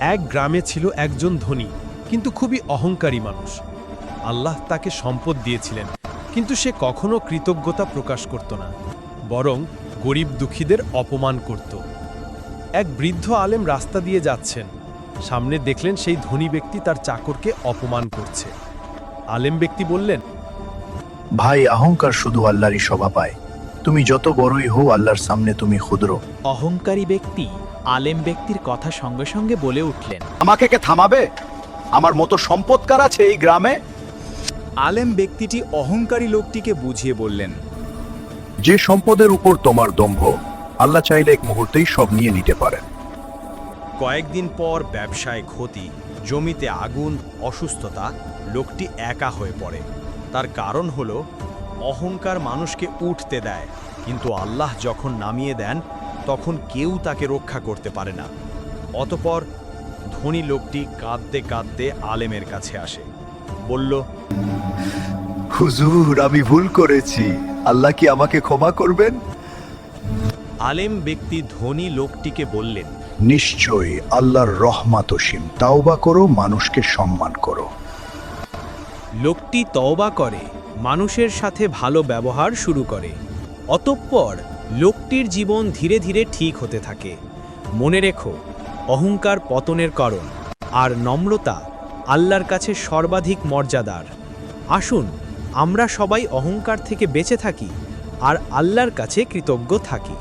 এক গ্রামে ছিল একজন ধনী কিন্তু খুবই অহংকারী মানুষ। আল্লাহ তাকে সম্পদ দিয়েছিলেন, কিন্তু সে কখনো কৃতজ্ঞতা প্রকাশ করত না, বরং গরিব দুঃখীদের অপমান করত। এক বৃদ্ধ আলেম রাস্তা দিয়ে যাচ্ছেন, সামনে দেখলেন সেই ধনী ব্যক্তি তার চাকরকে অপমান করছে। আলেম ব্যক্তি বললেন, ভাই, অহংকার শুধু আল্লাহরই শোভা পায়। তুমি যত বড়ই হও, আল্লাহর সামনে তুমি ক্ষুদ্র। অহংকারী ব্যক্তি আলেম ব্যক্তির কথা সঙ্গে সঙ্গে বলে উঠলেন, আমাকে কে থামাবে? আমার মতো সম্পদকার আছে এই গ্রামে? আলেম ব্যক্তিটি অহংকারী লোকটিকে বুঝিয়ে বললেন, যে সম্পদের উপর তোমার দম্ভ, আল্লাহ চাইলে এক মুহূর্তেই সব নিয়ে নিতে পারেন। কয়েকদিন পর ব্যবসায় ক্ষতি, জমিতে আগুন, অসুস্থতা, লোকটি একা হয়ে পড়ে। তার কারণ হলো অহংকার মানুষকে উঠতে দেয়, কিন্তু আল্লাহ যখন নামিয়ে দেন তখন কেউ তাকে রক্ষা করতে পারে না। অতঃপর ধনী লোকটি কাঁদতে কাঁদতে আলেমের কাছে আসে, বলল, হুজুর, আমি ভুল করেছি, আল্লাহ কি আমাকে ক্ষমা করবেন? আলেম ব্যক্তি ধনী লোকটিকে বললেন, নিশ্চয়ই আল্লাহর রহমত অসীম। তাওবা করো, মানুষকে সম্মান করো। লোকটি তওবা করে, মানুষের সাথে ভালো ব্যবহার শুরু করে। অতঃপর লোকটির জীবন ধীরে ধীরে ঠিক হতে থাকে। মনে রেখো, অহংকার পতনের কারণ, আর নম্রতা আল্লাহর কাছে সর্বাধিক মর্যাদার। আসুন আমরা সবাই অহংকার থেকে বেঁচে থাকি আর আল্লাহর কাছে কৃতজ্ঞ থাকি।